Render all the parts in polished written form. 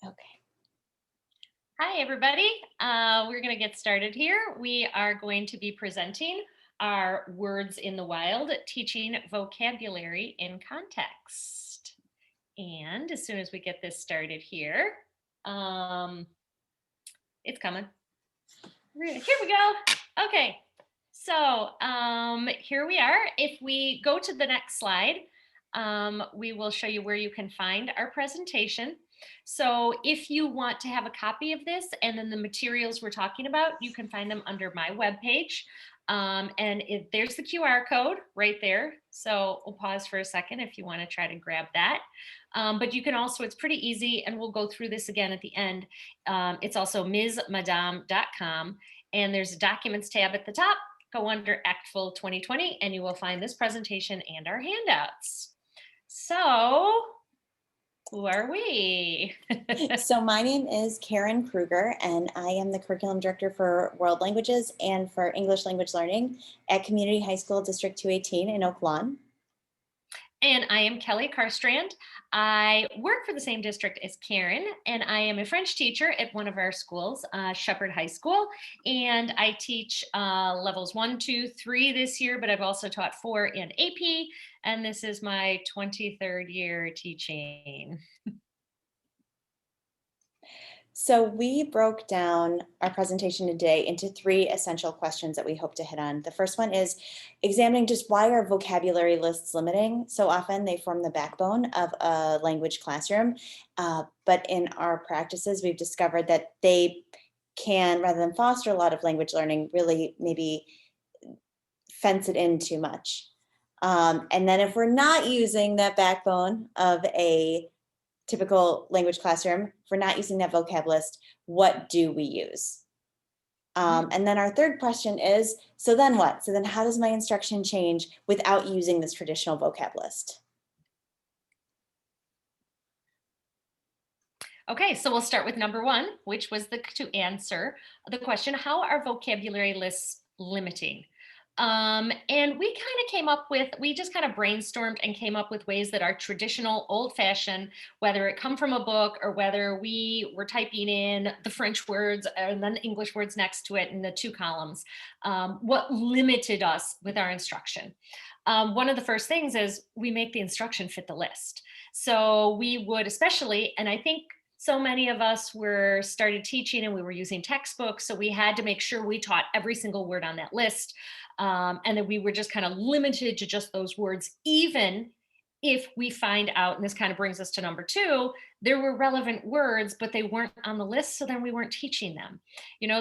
Okay. Hi, everybody. We're going to get started here. We are going to be presenting our Words in the Wild, teaching vocabulary in context. And as soon as we get this started here, it's coming. Here we go. Okay. So here we are. If we go to the next slide, we will show you where you can find our presentation. So if you want to have a copy of this and then the materials we're talking about, you can find them under my webpage. And there's the QR code right there. So we'll pause for a second if you want to try to grab that. But you can also, it's pretty easy, and we'll go through this again at the end. It's also msmadam.com, and there's a documents tab at the top. Go under ACTFL 2020 and you will find this presentation and our handouts. So who are we? So my name is Karen Krueger, and I am the Curriculum Director for World Languages and for English Language Learning at Community High School District 218 in Oak Lawn. And I am Kelly Karstrand. I work for the same district as Karen, and I am a French teacher at one of our schools, Shepherd High School. And I teach levels 1, 2, 3 this year, but I've also taught 4 in AP. And this is my 23rd year teaching. So we broke down our presentation today into 3 essential questions that we hope to hit on. The first one is examining just why are vocabulary lists limiting? So often they form the backbone of a language classroom, but in our practices, we've discovered that they can, rather than foster a lot of language learning, really maybe fence it in too much. And then if we're not using that backbone of a typical language classroom, if we're not using that vocab list, what do we use? And then our third question is, so then what? So then how does my instruction change without using this traditional vocab list? Okay, so we'll start with number 1, which was to answer the question, how are vocabulary lists limiting? And we just kind of brainstormed and came up with ways that are traditional, old-fashioned, whether it come from a book or whether we were typing in the French words and then the English words next to it in the 2 columns, what limited us with our instruction. One of the first things is we make the instruction fit the list. So we would especially, and I think so many of us were started teaching and we were using textbooks, so we had to make sure we taught every single word on that list, and that we were just kind of limited to just those words, even if we find out, and this kind of brings us to number 2, there were relevant words but they weren't on the list, so then we weren't teaching them,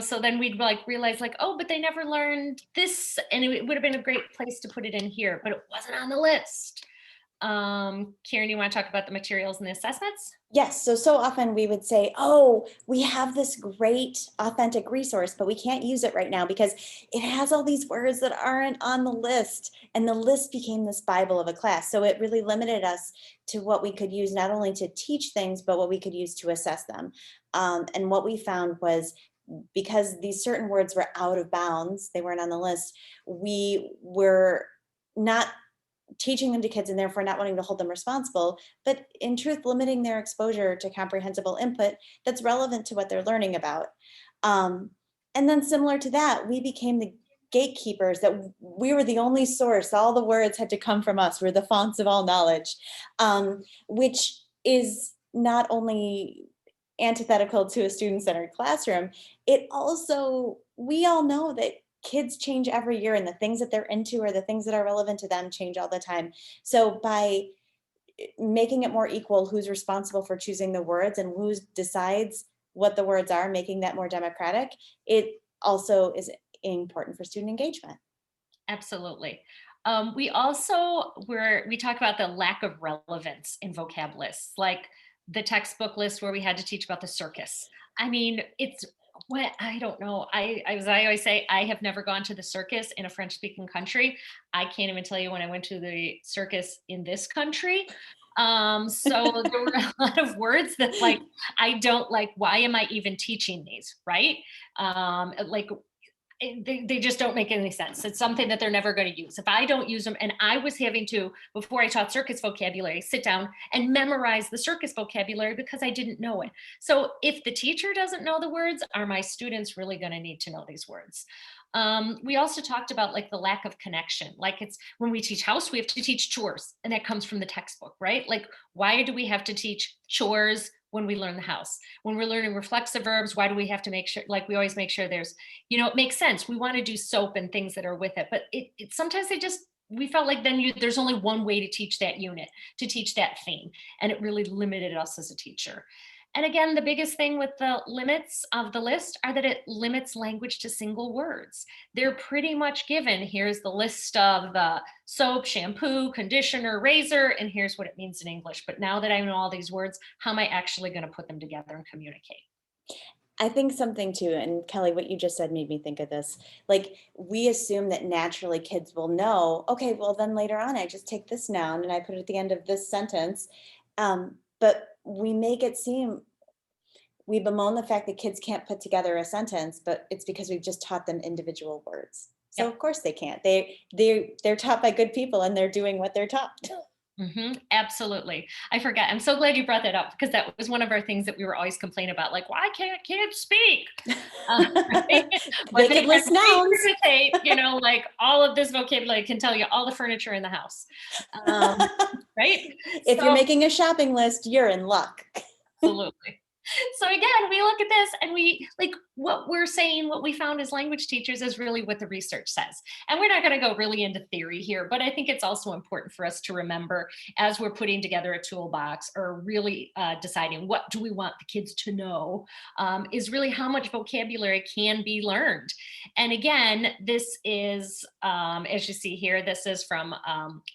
so then we'd realize oh, but they never learned this, and it would have been a great place to put it in here, but it wasn't on the list. Karen, you want to talk about the materials and the assessments? Yes, so often we would say, oh, we have this great authentic resource, but we can't use it right now because it has all these words that aren't on the list. And the list became this Bible of a class. So it really limited us to what we could use, not only to teach things, but what we could use to assess them. And what we found was, because these certain words were out of bounds, they weren't on the list, we were not teaching them to kids and therefore not wanting to hold them responsible, but in truth, limiting their exposure to comprehensible input that's relevant to what they're learning about. And then similar to that, we became the gatekeepers, that we were the only source. All the words had to come from us. We're the fonts of all knowledge, which is not only antithetical to a student-centered classroom, it also, we all know that kids change every year, and the things that they're into or the things that are relevant to them change all the time. So by making it more equal, who's responsible for choosing the words and who decides what the words are, making that more democratic, it also is important for student engagement. Absolutely. We talk about the lack of relevance in vocab lists, like the textbook list where we had to teach about the circus. I mean, it's what I don't know. As I always say, I have never gone to the circus in a French-speaking country. I can't even tell you when I went to the circus in this country. So there were a lot of words that I don't like. Why am I even teaching these? Right? Like they just don't make any sense. It's something that they're never going to use. If I don't use them, and I was having to, before I taught circus vocabulary, sit down and memorize the circus vocabulary because I didn't know it. So if the teacher doesn't know the words, are my students really going to need to know these words? We also talked about like the lack of connection. Like it's when we teach house, we have to teach chores, and that comes from the textbook, right? Like, why do we have to teach chores when we learn the house? When we're learning reflexive verbs, why do we have to make sure, like we always make sure there's, it makes sense. We want to do soap and things that are with it, but it sometimes we felt like then there's only one way to teach that unit, to teach that theme. And it really limited us as a teacher. And again, the biggest thing with the limits of the list are that it limits language to single words. They're pretty much given. Here's the list of the soap, shampoo, conditioner, razor, and here's what it means in English. But now that I know all these words, how am I actually going to put them together and communicate? I think something too, and Kelly, what you just said made me think of this. Like, we assume that naturally kids will know, okay, well, then later on, I just take this noun and I put it at the end of this sentence. But we make it seem, we bemoan the fact that kids can't put together a sentence, but it's because we've just taught them individual words. So Yep. of course they can't. They're taught by good people and they're doing what they're taught. Absolutely. I forgot. I'm so glad you brought that up because that was one of our things that we were always complaining about. Like, why can't kids speak? Right? They could list nouns. Like all of this vocabulary can tell you all the furniture in the house. Right? If you're making a shopping list, you're in luck. Absolutely. So again, we look at this and we like what we're saying, what we found as language teachers is really what the research says. And we're not going to go really into theory here, but I think it's also important for us to remember as we're putting together a toolbox or really deciding what do we want the kids to know, is really how much vocabulary can be learned. And again, this is, as you see here, this is from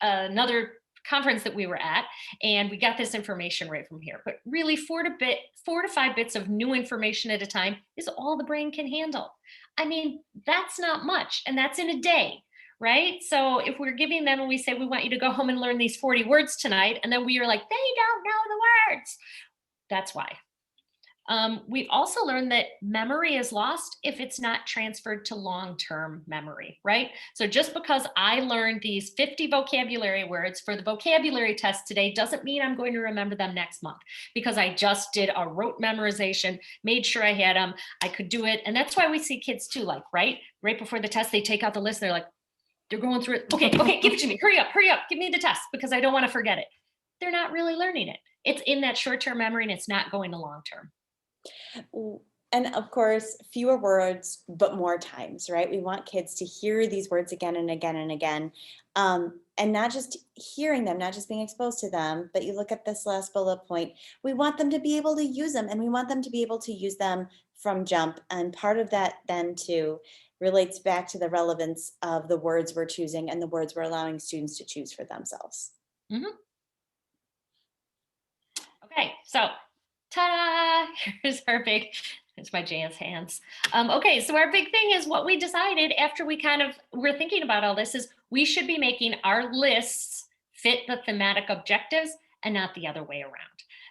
another conference that we were at, and we got this information right from here. But really, 4 to 5 bits of new information at a time is all the brain can handle. I mean, that's not much, and that's in a day, right? So if we're giving them and we say we want you to go home and learn these 40 words tonight, and then we are like, they don't know the words. That's why. We've also learned that memory is lost if it's not transferred to long-term memory, right? So just because I learned these 50 vocabulary words for the vocabulary test today doesn't mean I'm going to remember them next month because I just did a rote memorization, made sure I had them, I could do it. And that's why we see kids too, like, right before the test, they take out the list. They're like, they're going through it. Okay, give it to me. Hurry up, give me the test because I don't want to forget it. They're not really learning it. It's in that short-term memory and it's not going to long-term. And of course, fewer words, but more times, right? We want kids to hear these words again and again and again. And not just hearing them, not just being exposed to them, but you look at this last bullet point, we want them to be able to use them and we want them to be able to use them from jump. And part of that then too relates back to the relevance of the words we're choosing and the words we're allowing students to choose for themselves. Mm-hmm. Okay, so ta-da! Here's our big, it's my Jan's hands. Okay, so our big thing is what we decided after we're thinking about all this is we should be making our lists fit the thematic objectives and not the other way around.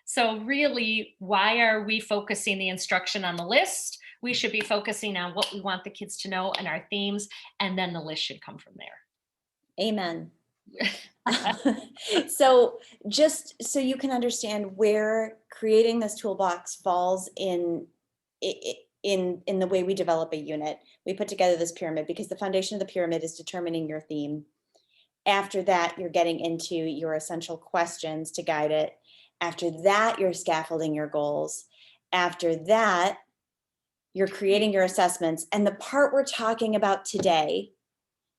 So really, why are we focusing the instruction on the list? We should be focusing on what we want the kids to know and our themes, and then the list should come from there. Amen. So just so you can understand where creating this toolbox falls in the way we develop a unit, we put together this pyramid because the foundation of the pyramid is determining your theme. After that, you're getting into your essential questions to guide it. After that, you're scaffolding your goals. After that, you're creating your assessments. And the part we're talking about today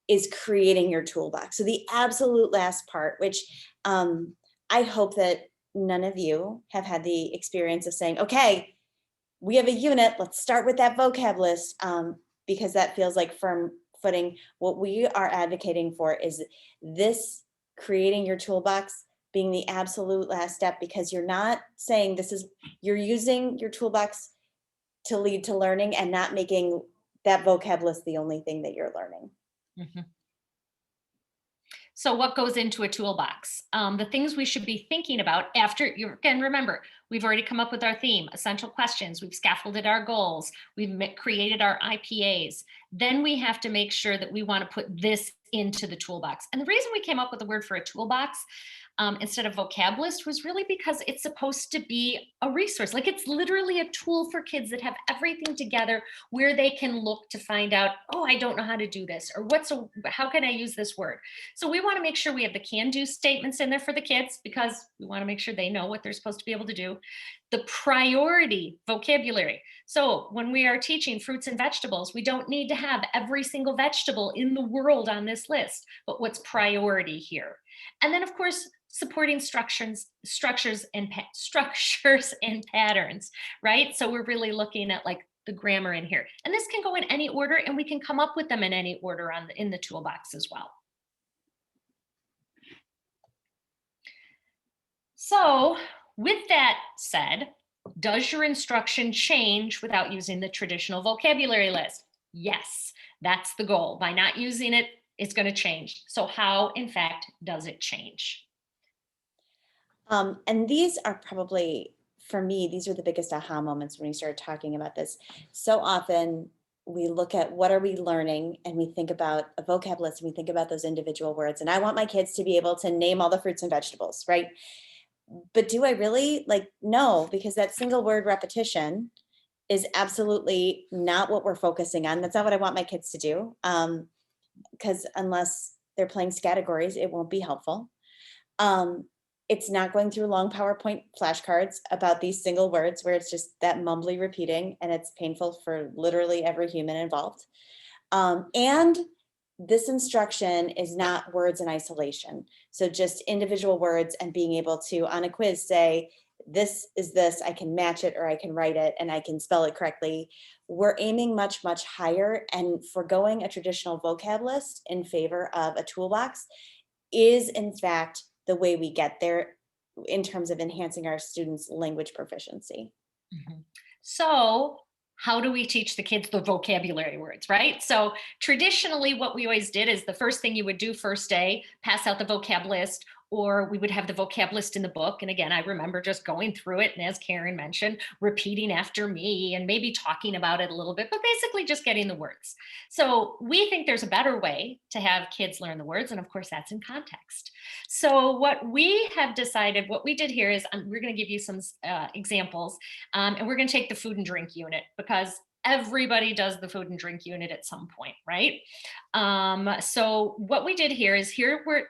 is creating your toolbox. So the absolute last part, which I hope that none of you have had the experience of saying, okay, we have a unit, let's start with that vocab list, because that feels like firm footing. What we are advocating for is this creating your toolbox being the absolute last step, because you're not saying you're using your toolbox to lead to learning and not making that vocab list the only thing that you're learning. Mm-hmm. So what goes into a toolbox? The things we should be thinking about after, you can remember, We've already come up with our theme, essential questions. We've scaffolded our goals. We've created our IPAs. Then we have to make sure that we want to put this into the toolbox. And the reason we came up with the word for a toolbox instead of vocabulist was really because it's supposed to be a resource. Like it's literally a tool for kids that have everything together where they can look to find out, oh, I don't know how to do this, or how can I use this word? So we want to make sure we have the can do statements in there for the kids because we want to make sure they know what they're supposed to be able to do. The priority vocabulary. So when we are teaching fruits and vegetables, we don't need to have every single vegetable in the world on this list, but what's priority here? And then of course, supporting structures and patterns, right? So we're really looking at like the grammar in here. And this can go in any order and we can come up with them in any order in the toolbox as well. So with that said, does your instruction change without using the traditional vocabulary list? Yes, that's the goal. By not using it, it's going to change. So how, in fact, does it change? And these are probably, for me, these are the biggest aha moments when we started talking about this. So often we look at what are we learning and we think about a vocab list and we think about those individual words. And I want my kids to be able to name all the fruits and vegetables, right? But do I really? Like, no, because that single word repetition is absolutely not what we're focusing on. That's not what I want my kids to do. Because unless they're playing categories, it won't be helpful. Um, it's not going through long PowerPoint flashcards about these single words where it's just that mumbly repeating and it's painful for literally every human involved. And this instruction is not words in isolation. So just individual words and being able to, on a quiz, say, this is this, I can match it or I can write it and I can spell it correctly. We're aiming much, much higher, and foregoing a traditional vocab list in favor of a toolbox is in fact the way we get there in terms of enhancing our students' language proficiency. Mhm. So how do we teach the kids the vocabulary words, right? So traditionally, what we always did is the first thing you would do first day, pass out the vocab list, or we would have the vocab list in the book. And again, I remember just going through it. And as Karen mentioned, repeating after me and maybe talking about it a little bit, but basically just getting the words. So we think there's a better way to have kids learn the words. And of course, that's in context. So what we have decided, what we did here is we're going to give you some examples, and we're going to take the food and drink unit because everybody does the food and drink unit at some point, right? So what we did here is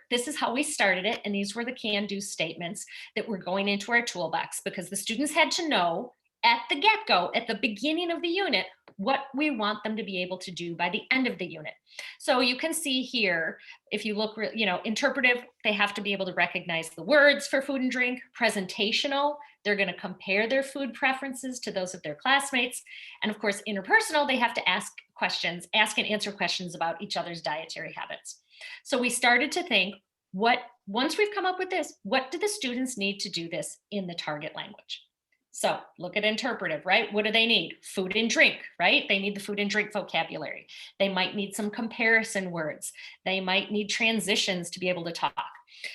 this is how we started it. And these were the can do statements that were going into our toolbox because the students had to know at the get-go, at the beginning of the unit, what we want them to be able to do by the end of the unit. So you can see here, if you look, interpretive, they have to be able to recognize the words for food and drink. Presentational, they're going to compare their food preferences to those of their classmates. And of course, interpersonal, they have to ask and answer questions about each other's dietary habits. So we started to think, once we've come up with this, what do the students need to do this in the target language? So look at interpretive, right? What do they need? Food and drink, right? They need the food and drink vocabulary. They might need some comparison words. They might need transitions to be able to talk.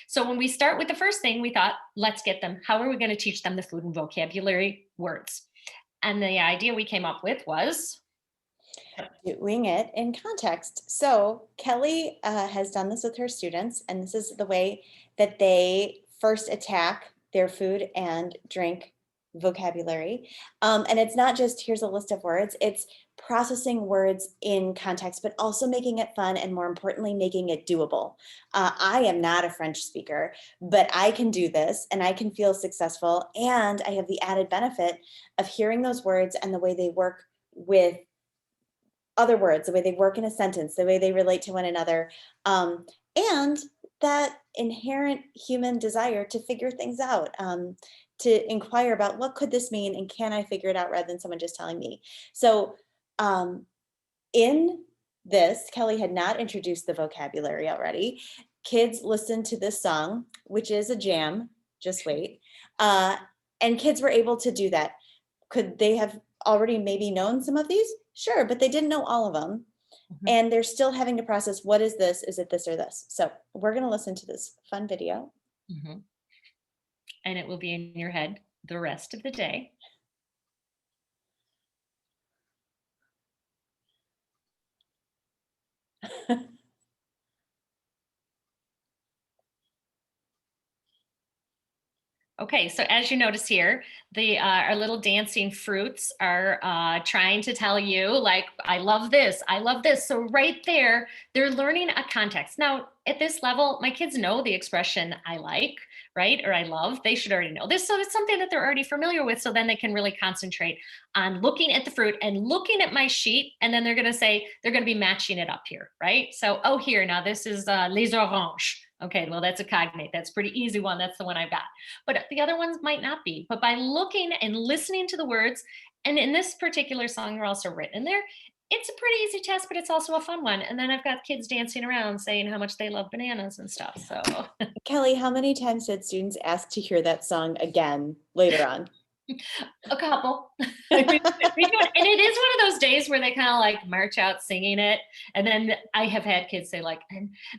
So when we start with the first thing, we thought, let's get them, how are we going to teach them the food and vocabulary words? And the idea we came up with was Doing it in context. So Kelly has done this with her students, and this is the way that they first attack their food and drink vocabulary. And it's not just here's a list of words, it's processing words in context, but also making it fun and more importantly, making it doable. I am not a French speaker, but I can do this and I can feel successful. And I have the added benefit of hearing those words and the way they work with other words, the way they work in a sentence, the way they relate to one another, and that inherent human desire to figure things out, to inquire about what could this mean and can I figure it out rather than someone just telling me. So in this, Kelly had not introduced the vocabulary already. Kids listened to this song, which is a jam, just wait, and kids were able to do that. Could they have already maybe known some of these? Sure, but they didn't know all of them. Mhm. And they're still having to process, what is this? Is it this or this? So we're going to listen to this fun video. Mhm. And it will be in your head the rest of the day. Okay, so as you notice here, our little dancing fruits are trying to tell you, like, I love this, I love this. So right there, they're learning a context. Now, at this level, my kids know the expression I like, right? Or I love. They should already know this. So it's something that they're already familiar with. So then they can really concentrate on looking at the fruit and looking at my sheet. And then they're going to say, they're going to be matching it up here, right? So, oh, here, now this is les oranges. Okay, well, that's a cognate. That's a pretty easy one. That's the one I've got, but the other ones might not be. But by looking and listening to the words, and in this particular song, they're also written in there. It's a pretty easy test, but it's also a fun one. And then I've got kids dancing around saying how much they love bananas and stuff. So Kelly, how many times did students ask to hear that song again later on? a couple. We do it. And it is one of those days where they kind of like march out singing it. And then I have had kids say, like,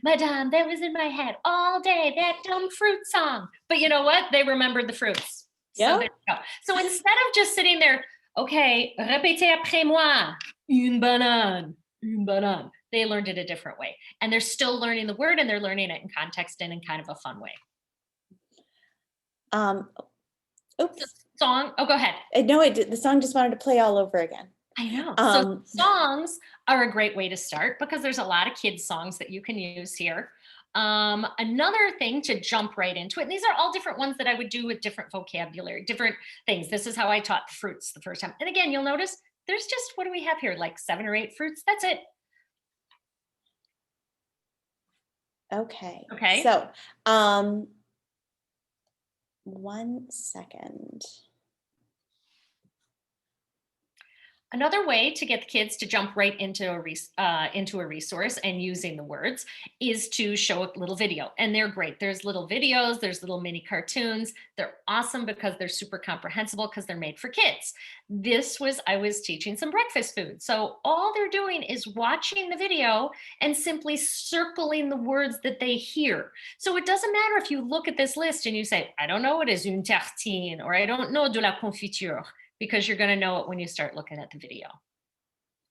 Madame, that was in my head all day, that dumb fruit song. But you know what? They remembered the fruits. So Yeah. there you go. So instead of just sitting there, okay, répétez après moi, une banane, une banane. They learned it a different way. And they're still learning the word, and they're learning it in context and in kind of a fun way. Oops. Song. Oh, go ahead. No, it did. The song just wanted to play all over again. I know. So songs are a great way to start because there's a lot of kids songs that you can use here. Another thing to jump right into it, and these are all different ones that I would do with different vocabulary, different things. This is how I taught fruits the first time. And again, you'll notice there's just, what do we have here? Like 7 or 8 fruits. That's it. Okay. Okay. So, 1 second. Another way to get the kids to jump right into a resource and using the words is to show a little video. And they're great. There's little videos, there's little mini cartoons. They're awesome because they're super comprehensible because they're made for kids. I was teaching some breakfast food. So all they're doing is watching the video and simply circling the words that they hear. So it doesn't matter if you look at this list and you say, I don't know what is une tartine, or I don't know de la confiture, because you're going to know it when you start looking at the video.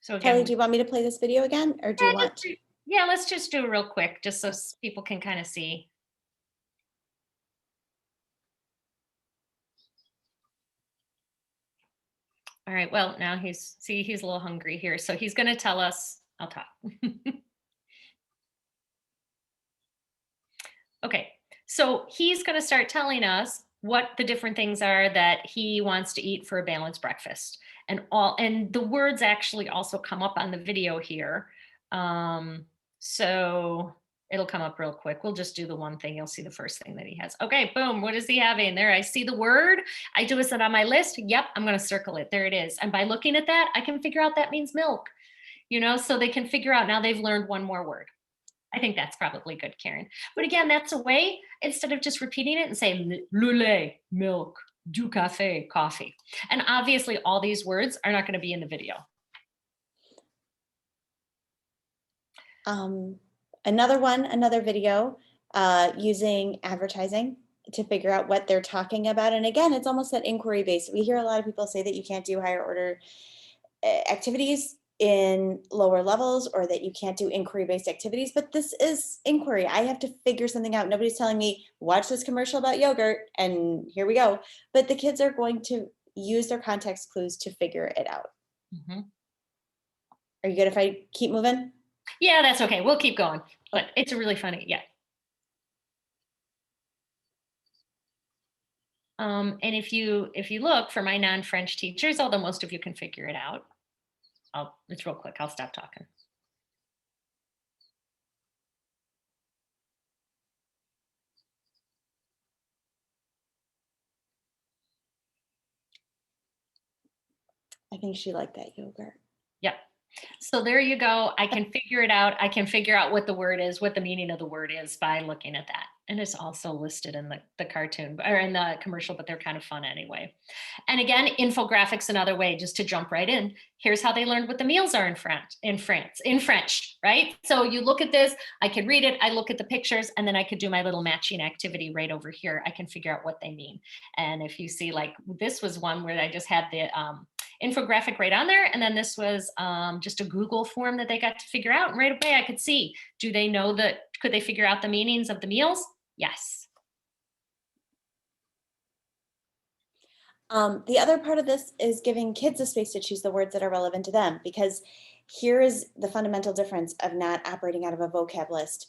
So again, Kelly, do you want me to play this video again, or do you want? Yeah, let's just do it real quick, just so people can kind of see. All right, well, now he's a little hungry here. So he's going to tell us, I'll talk. Okay, so he's going to start telling us what the different things are that he wants to eat for a balanced breakfast, and the words actually also come up on the video here. So it'll come up real quick. We'll just do the one thing. You'll see the first thing that he has. Okay, boom. What is he having there? I see the word. I do it on my list. Yep, I'm going to circle it. There it is. And by looking at that, I can figure out that means milk. So they can figure out, now they've learned one more word. I think that's probably good, Karen. But again, that's a way, instead of just repeating it and saying le lait, milk, du café, coffee. And obviously all these words are not going to be in the video. Another video using advertising to figure out what they're talking about. And again, it's almost that inquiry based. We hear a lot of people say that you can't do higher order activities in lower levels, or that you can't do inquiry-based activities, but this is inquiry. I have to figure something out. Nobody's telling me, watch this commercial about yogurt and here we go. But the kids are going to use their context clues to figure it out. Mm-hmm. Are you good if I keep moving? Yeah, that's okay. We'll keep going, but it's a really funny, yeah. And if you look for my non-French teachers, although most of you can figure it out, it's real quick. I'll stop talking. I think she liked that yogurt. Yeah. So there you go. I can figure it out. I can figure out what the word is, what the meaning of the word is by looking at that. And it's also listed in the cartoon or in the commercial, but they're kind of fun anyway. And again, infographics another way, just to jump right in. Here's how they learned what the meals are in French, right? So you look at this, I could read it, I look at the pictures, and then I could do my little matching activity right over here. I can figure out what they mean. And if you see, like, this was one where I just had the infographic right on there. And then this was just a Google form that they got to figure out. And right away I could see, do they know that, could they figure out the meanings of the meals? Yes. The other part of this is giving kids a space to choose the words that are relevant to them, because here is the fundamental difference of not operating out of a vocab list.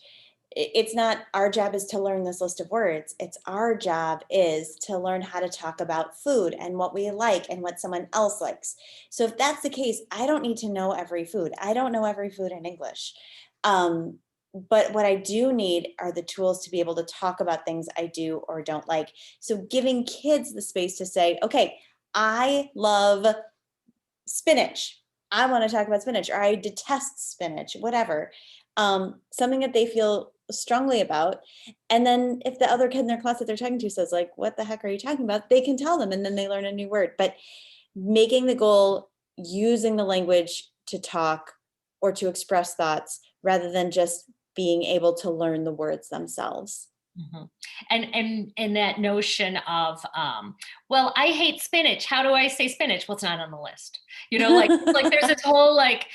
It's not our job is to learn this list of words. It's our job is to learn how to talk about food and what we like and what someone else likes. So if that's the case, I don't need to know every food. I don't know every food in English. Um, but what I do need are the tools to be able to talk about things I do or don't like. So giving kids the space to say, okay, I love spinach. I want to talk about spinach, or I detest spinach, whatever. Something that they feel strongly about. And then if the other kid in their class that they're talking to says, like, what the heck are you talking about? They can tell them, and then they learn a new word. But making the goal, using the language to talk or to express thoughts rather than just being able to learn the words themselves. Mhm. And that notion of, well, I hate spinach. How do I say spinach? Well, it's not on the list. Like there's this whole, like,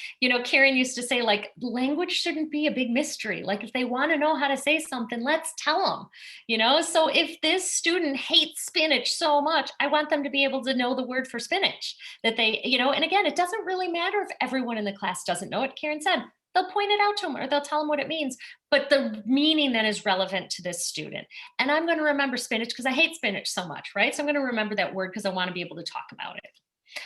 Karen used to say, like, language shouldn't be a big mystery. Like, if they want to know how to say something, let's tell them. So if this student hates spinach so much, I want them to be able to know the word for spinach that and again, it doesn't really matter if everyone in the class doesn't know it. Karen said, they'll point it out to them or they'll tell them what it means, but the meaning that is relevant to this student. And I'm going to remember spinach because I hate spinach so much, right? So I'm going to remember that word because I want to be able to talk about it.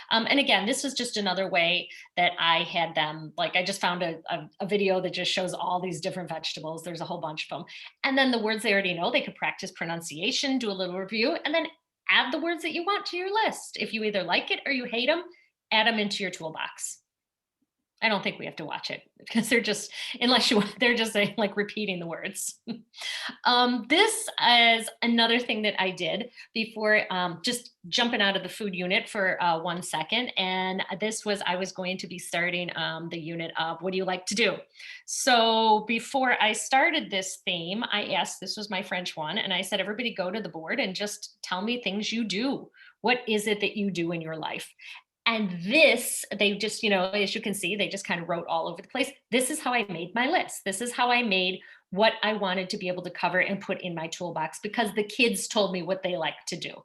And again, this was just another way that I had them, like, I just found a video that just shows all these different vegetables. There's a whole bunch of them. And then the words they already know, they could practice pronunciation, do a little review, and then add the words that you want to your list. If you either like it or you hate them, add them into your toolbox. I don't think we have to watch it because they're just, unless you, they're just like repeating the words. This is another thing that I did before, just jumping out of the food unit for 1 second. And this was, I was going to be starting the unit of what do you like to do? So before I started this theme, I asked, this was my French one, and I said, everybody go to the board and just tell me things you do. What is it that you do in your life? And this, they just, as you can see, they just kind of wrote all over the place. This is how I made my list. This is how I made what I wanted to be able to cover and put in my toolbox because the kids told me what they like to do.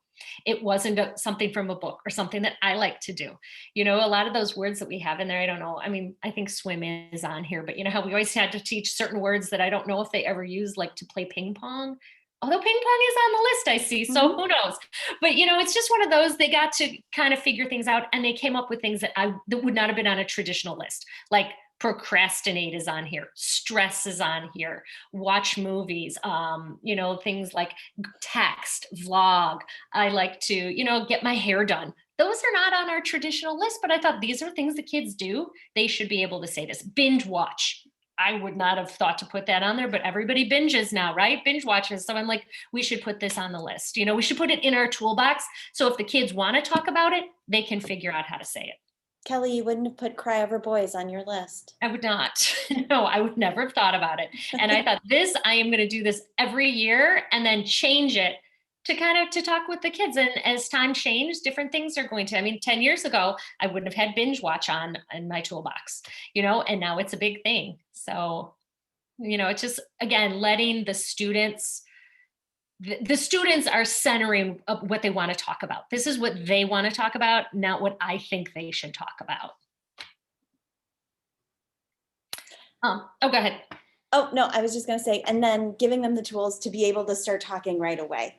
It wasn't something from a book or something that I like to do. A lot of those words that we have in there, I don't know. I mean, I think swim is on here, but you know how we always had to teach certain words that I don't know if they ever used, like to play ping pong. Although ping pong is on the list, I see. So who knows? But it's just one of those, they got to kind of figure things out and they came up with things that would not have been on a traditional list. Like procrastinate is on here, stress is on here, watch movies, things like text, vlog. I like to, get my hair done. Those are not on our traditional list, but I thought these are things the kids do. They should be able to say this. Binge watch. I would not have thought to put that on there, but everybody binges now, right? Binge watches. So I'm like, we should put this on the list. We should put it in our toolbox. So if the kids want to talk about it, they can figure out how to say it. Kelly, you wouldn't have put cry over boys on your list. I would not. No, I would never have thought about it. And I thought I am going to do this every year and then change it to kind of to talk with the kids. And as time changed, different things are going to, 10 years ago, I wouldn't have had binge watch on in my toolbox, and now it's a big thing. So, it's just, again, letting the students are centering what they want to talk about. This is what they want to talk about, not what I think they should talk about. Go ahead. Oh, no, I was just going to say, and then giving them the tools to be able to start talking right away.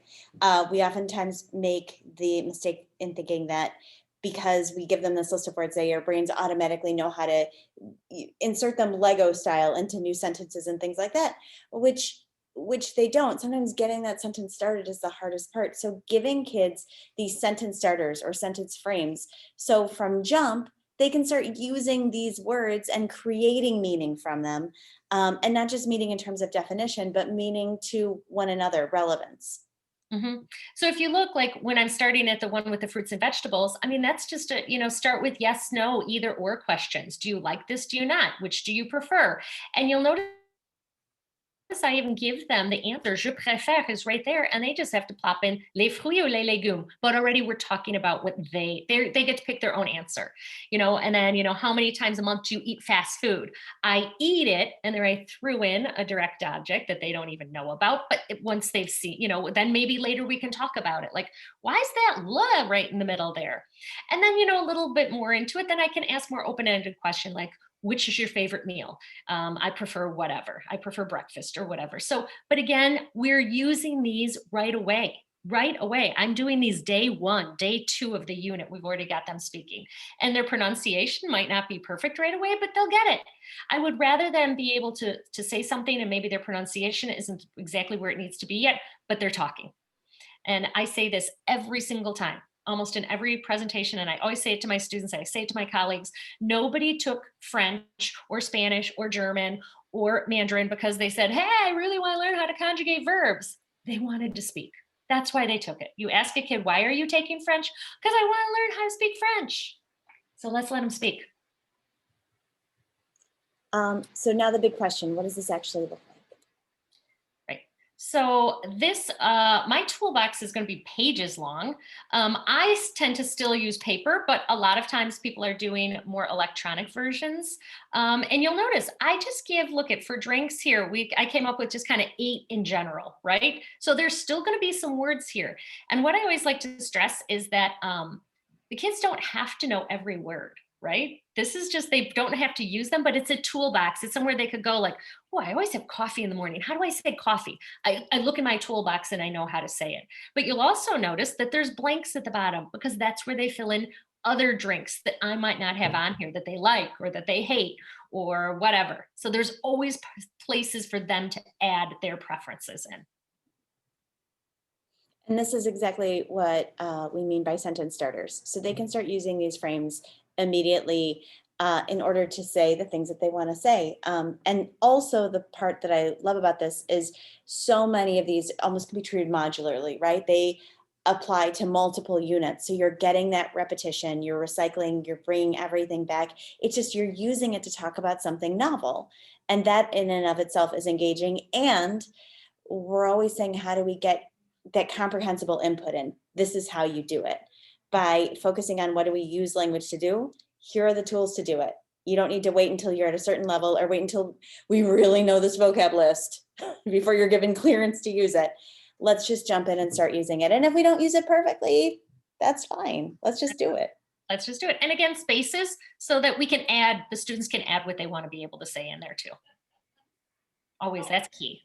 We oftentimes make the mistake in thinking that because we give them this list of words, their brains automatically know how to insert them Lego style into new sentences and things like that, which they don't. Sometimes getting that sentence started is the hardest part. So giving kids these sentence starters or sentence frames. So from jump, they can start using these words and creating meaning from them. And not just meaning in terms of definition, but meaning to one another, relevance. Mhm. So if you look like when I'm starting at the one with the fruits and vegetables, I mean, that's just a, start with yes, no, either or questions. Do you like this? Do you not? Which do you prefer? And you'll notice I even give them the answer. Je préfère is right there, and they just have to plop in les fruits ou les légumes. But already we're talking about what they get to pick their own answer, And then how many times a month do you eat fast food? I eat it, and then I threw in a direct object that they don't even know about. But once they've seen, then maybe later we can talk about it. Like, why is that love right in the middle there? And then a little bit more into it, then I can ask more open-ended question like, which is your favorite meal? I prefer whatever. I prefer breakfast or whatever. So, but again, we're using these right away. Right away. I'm doing these day one, day two of the unit. We've already got them speaking. And their pronunciation might not be perfect right away, but they'll get it. I would rather them be able to say something and maybe their pronunciation isn't exactly where it needs to be yet, but they're talking. And I say this every single time, almost in every presentation. And I always say it to my students, I say it to my colleagues. Nobody took French or Spanish or German or Mandarin because they said, hey, I really want to learn how to conjugate verbs. They wanted to speak. That's why they took it. You ask a kid, why are you taking French? Because I want to learn how to speak French. So let's let them speak. So now the big question, what does this actually look like? Right. So this, my toolbox is going to be pages long. I tend to still use paper, but a lot of times people are doing more electronic versions. And you'll notice I just look at for drinks here, I came up with just kind of 8 in general, right? So there's still going to be some words here. And what I always like to stress is that the kids don't have to know every word, right? This is just, they don't have to use them, but it's a toolbox. It's somewhere they could go like, oh, I always have coffee in the morning. How do I say coffee? I look in my toolbox and I know how to say it. But you'll also notice that there's blanks at the bottom because that's where they fill in other drinks that I might not have on here that they like or that they hate or whatever. So there's always places for them to add their preferences in. And this is exactly what we mean by sentence starters. So they can start using these frames immediately in order to say the things that they want to say. And also the part that I love about this is so many of these almost can be treated modularly, right? They apply to multiple units. So you're getting that repetition, you're recycling, you're bringing everything back. It's just you're using it to talk about something novel. And that in and of itself is engaging. And we're always saying, how do we get that comprehensible input in? This is how you do it. By focusing on what do we use language to do, here are the tools to do it. You don't need to wait until you're at a certain level or wait until we really know this vocab list before you're given clearance to use it. Let's just jump in and start using it. And if we don't use it perfectly, that's fine. Let's just do it. Let's just do it. And again, spaces so that the students can add what they want to be able to say in there too. Always, that's key.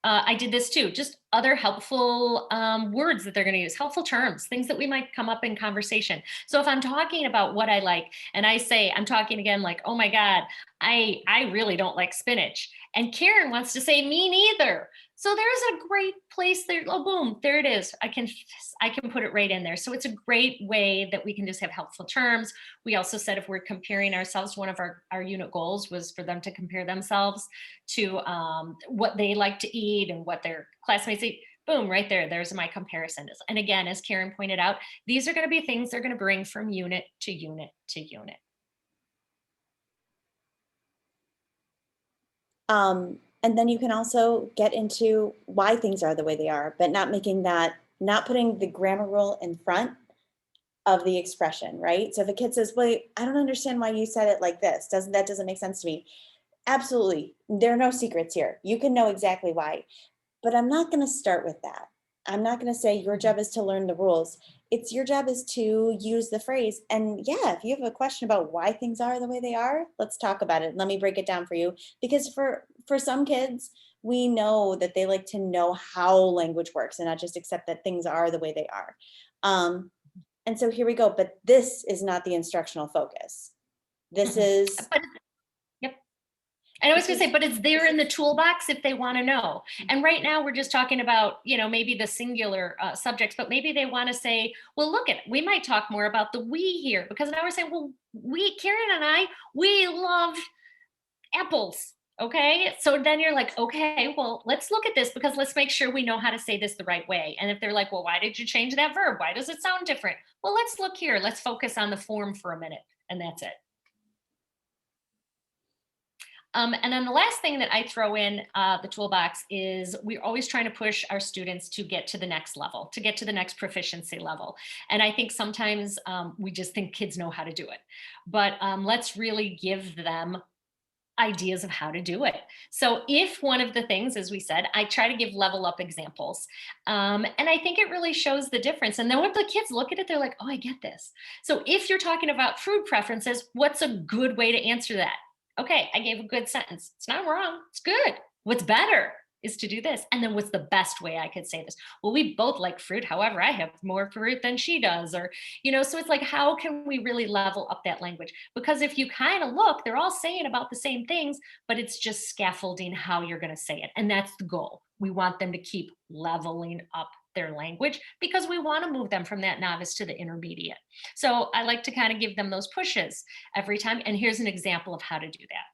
I did this too, just other helpful words that they're going to use, helpful terms, things that we might come up in conversation. So if I'm talking about what I like and I say, I'm talking again like, oh my God, I really don't like spinach. And Karen wants to say me neither. So there's a great place there. Oh, boom, there it is. I can put it right in there. So it's a great way that we can just have helpful terms. We also said if we're comparing ourselves, one of our unit goals was for them to compare themselves to what they like to eat and what their classmates eat. Boom, right there. There's my comparison. And again, as Karen pointed out, these are going to be things they're going to bring from unit to unit to unit. And then you can also get into why things are the way they are, but not putting the grammar rule in front of the expression, right? So if a kid says, wait, I don't understand why you said it like this. That doesn't make sense to me. Absolutely. There are no secrets here. You can know exactly why, but I'm not going to start with that. I'm not going to say your job is to learn the rules. It's your job is to use the phrase. And yeah, if you have a question about why things are the way they are, let's talk about it. Let me break it down for you. Because for some kids, we know that they like to know how language works and not just accept that things are the way they are. And so here we go. But this is not the instructional focus. This is, But, yep. And I was This going to is say, but it's there in the toolbox if they want to know. And right now we're just talking about, maybe the singular subjects, but maybe they want to say, well, look at, we might talk more about the we here, because now we're saying, well, Karen and I, we love apples. Okay. So then you're like, okay, well, let's look at this because let's make sure we know how to say this the right way. And if they're like, well, why did you change that verb? Why does it sound different? Well, let's look here. Let's focus on the form for a minute. And that's it. And then the last thing that I throw in the toolbox is we're always trying to push our students to get to the next level, to get to the next proficiency level. And I think sometimes we just think kids know how to do it. But let's really give them ideas of how to do it. So if one of the things, as we said, I try to give level up examples. And I think it really shows the difference. And then when the kids look at it, they're like, oh, I get this. So if you're talking about food preferences, what's a good way to answer that? Okay, I gave a good sentence. It's not wrong. It's good. What's better is to do this. And then what's the best way I could say this? Well, we both like fruit. However, I have more fruit than she does. Or, so it's like, how can we really level up that language? Because if you kind of look, they're all saying about the same things, but it's just scaffolding how you're going to say it. And that's the goal. We want them to keep leveling up their language because we want to move them from that novice to the intermediate. So I like to kind of give them those pushes every time. And here's an example of how to do that.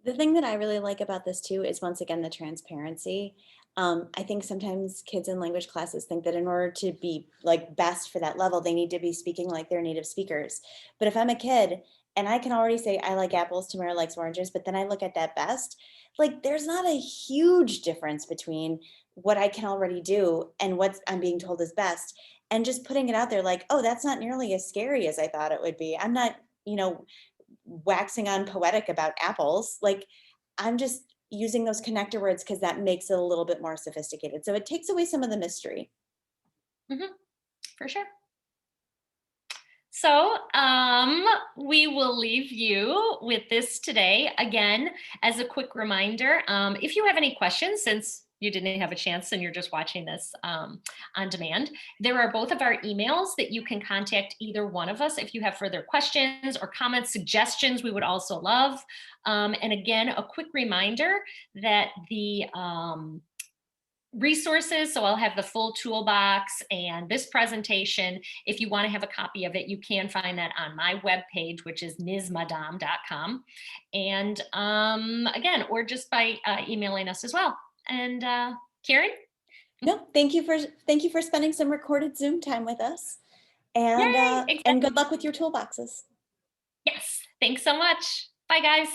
The thing that I really like about this too is once again the transparency. I think sometimes kids in language classes think that in order to be like best for that level, they need to be speaking like they're native speakers. But if I'm a kid and I can already say I like apples, Tamara likes oranges, but then I look at that best, like there's not a huge difference between what I can already do and what I'm being told is best. And just putting it out there like, oh, that's not nearly as scary as I thought it would be. I'm not, waxing on poetic about apples. Like I'm just using those connector words because that makes it a little bit more sophisticated. So it takes away some of the mystery. Hmm. For sure. So we will leave you with this today. Again, as a quick reminder, if you have any questions, since you didn't have a chance and you're just watching this on demand, there are both of our emails that you can contact either one of us if you have further questions or comments, suggestions, we would also love. And again, a quick reminder that the resources. So I'll have the full toolbox and this presentation. If you want to have a copy of it, you can find that on my webpage, which is msmadam.com. And again, or just by emailing us as well. And Karen? No, thank you for spending some recorded Zoom time with us. Yay! And Exactly. good luck with your toolboxes. Yes. Thanks so much. Bye, guys.